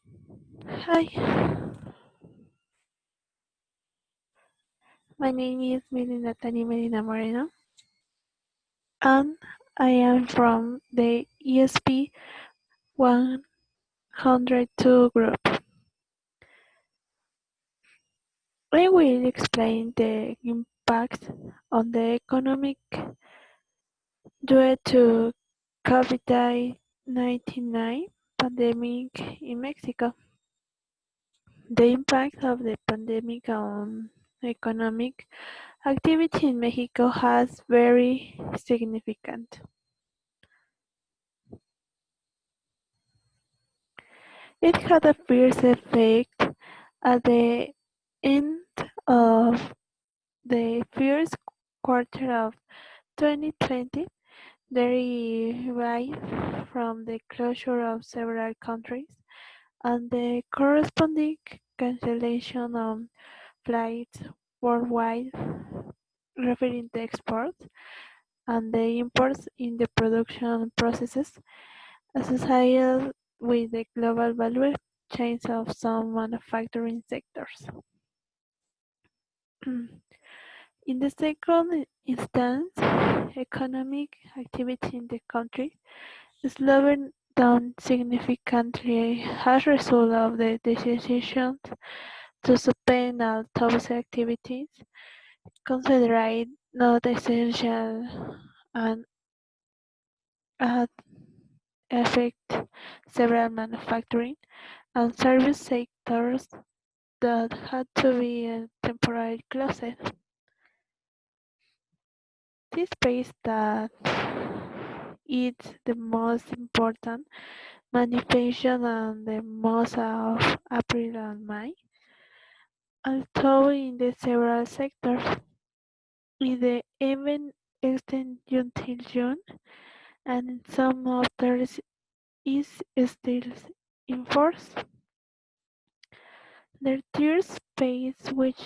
Hi, my name is Medina Moreno, and I am from the ESP102 group. I will explain the impact on the economic due to COVID-19 pandemic in Mexico. The impact of the pandemic on economic activity in Mexico has very significant. It had a fierce effect at the end of the first quarter of 2020, derived from the closure of several countries and the corresponding cancellation of flights worldwide, referring to exports and the imports in the production processes associated with the global value chains of some manufacturing sectors. In the second instance, economic activity in the country slowed down significantly as a result of the decision to suspend all those activities considered not essential and had affect several manufacturing and service sectors that had to be temporarily closed. This space that it's the most important manifestation and the most of April and May, although in the several sectors, in the even extend until June, and in some others is still in force. The third space which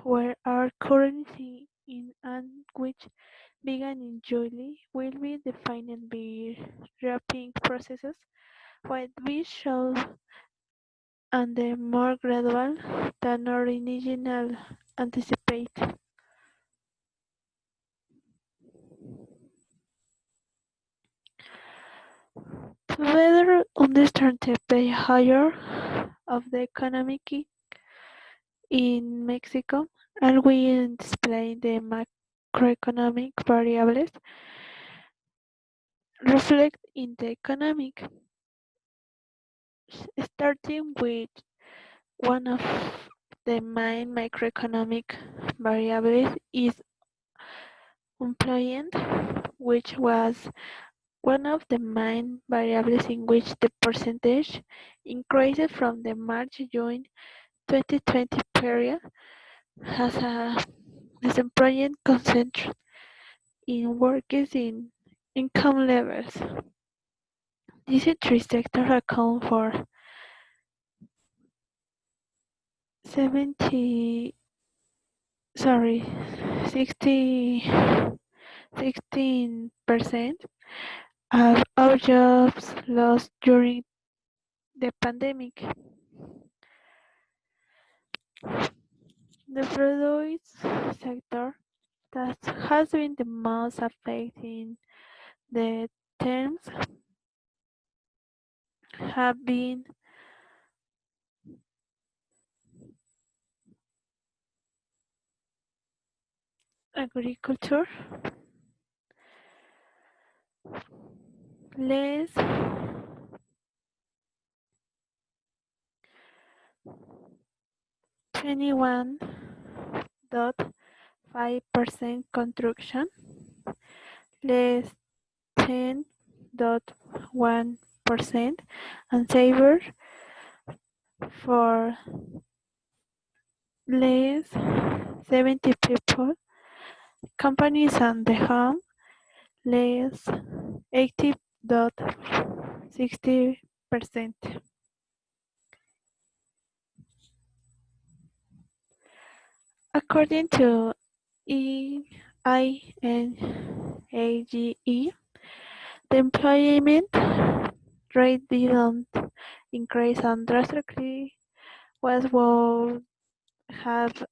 where are currently in and which began in July will be defined by wrapping processes, what we show and the more gradual than original anticipate. To better understand the behavior of the economy in Mexico, and we display the macroeconomic variables reflect in the economic, starting with one of the main macroeconomic variables is unemployment, which was one of the main variables in which the percentage increased from the March-June 2020 period has a disemployment concentrated in workers in income levels. These three sectors account for 70, sorry, 60, 16% of all jobs lost during the pandemic. The produce sector that has been the most affected in the terms have been agriculture, less 21.5% construction, less 10.1%, and cyber for less 70 people, companies and the home less 80.60%. According to INAGE, the employment rate didn't increase and drastically what would have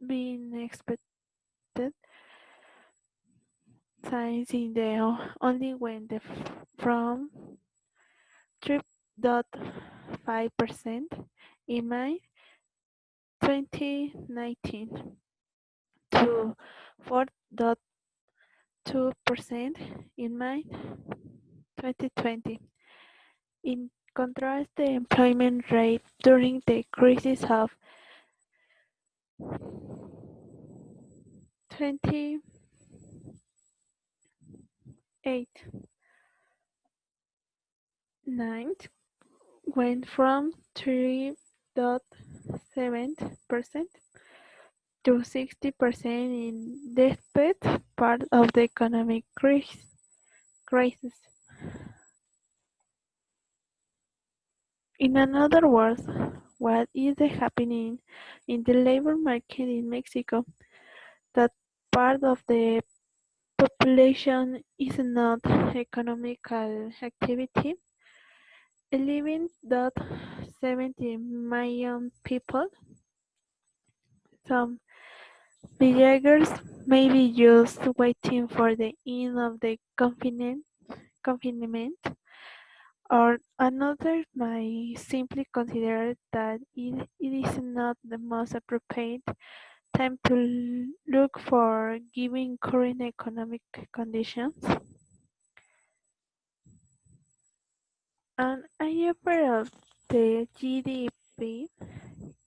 been expected since in the only went from 3.5% in May 2019 to 4.2% in May 2020. In contrast, the employment rate during the crisis of 2008 went from 3.7% to 60% in despite part of the economic crisis. In other words, what is happening in the labor market in Mexico? That part of the population is not economical activity. 11.70 million people, some villagers may be just waiting for the end of the confinement, or another might simply consider that it is not the most appropriate time to look for given current economic conditions. An IFR of the GDP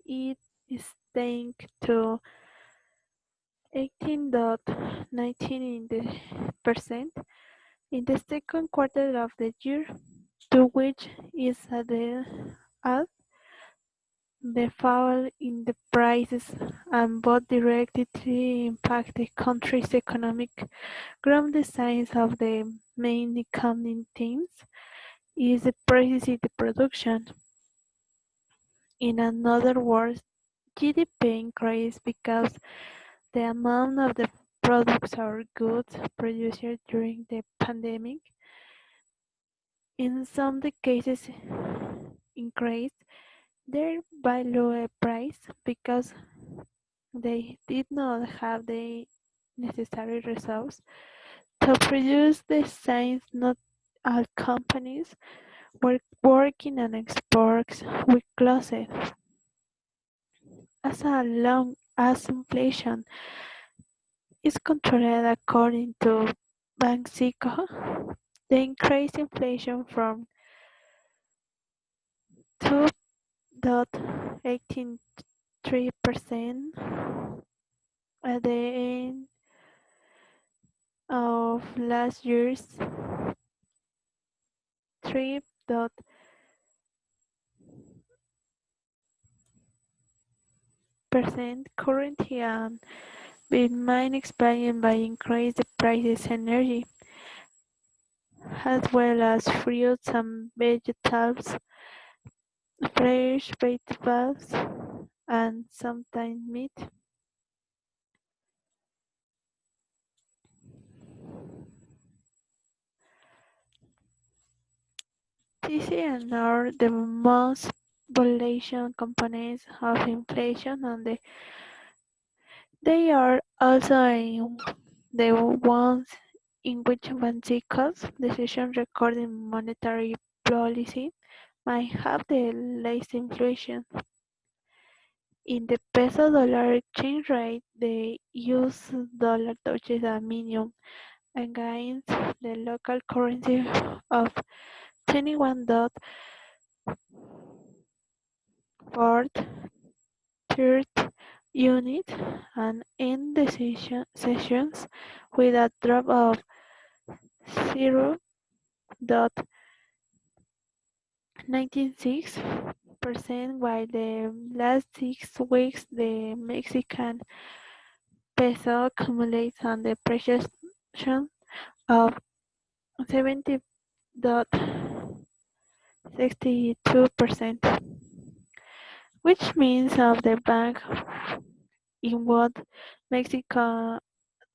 it is thanks to 18.19 in the percent in the second quarter of the year, to which is add the fall in the prices and both directly impact the country's economic growth. The signs of the main economic themes is the prices in the production. In other words, GDP increased because the amount of the products or goods produced during the pandemic in some cases increased their value price because they did not have the necessary resources to produce the same. Not all companies were working on exports with closed. As long as inflation is controlled according to Banxico, the increased inflation from 2.83% at the end of last year's 3.0% currently and been main explained by increased prices energy as well as fruits and vegetables, fresh vegetables, and sometimes meat. These are the most volatile components of inflation, and they are also the ones in which Mexico's decision regarding monetary policy might have the least influence. In the peso-dollar exchange rate, the US dollar touches a minimum against the local currency of 21.4 unit and end the sessions with a drop of 0.96%, while the last 6 weeks the Mexican peso accumulates an depreciation of 70.62%, which means of the bank in both Mexico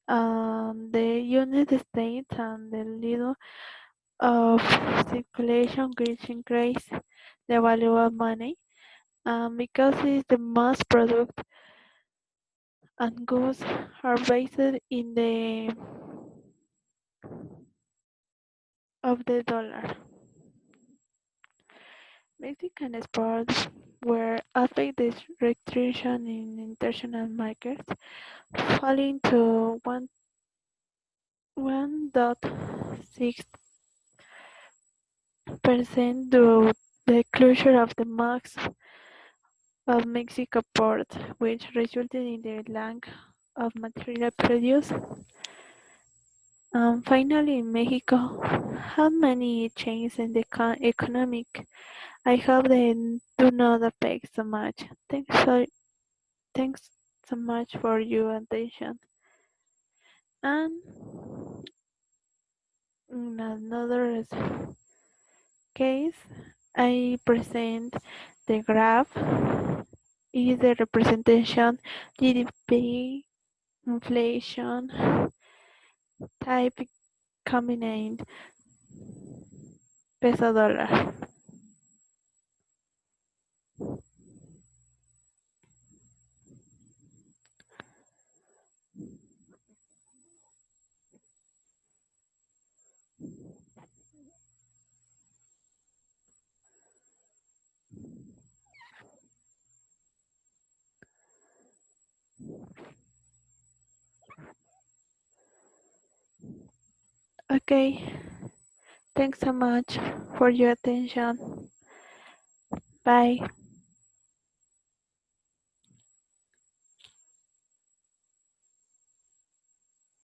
and the United States and the little of circulation which increase the value of money, because it's the mass product and goods are based in the of the dollar. Mexican exports were affected this restriction in international markets, falling to 1.6% due to the closure of the max of Mexico port, which resulted in the lack of material produced. Finally, Mexico had many changes in the economic. I hope they do not affect so much. Thanks so much for your attention. And in another case, I present the graph is the representation GDP, inflation, type combined peso dollar. Okay, thanks so much for your attention. Bye.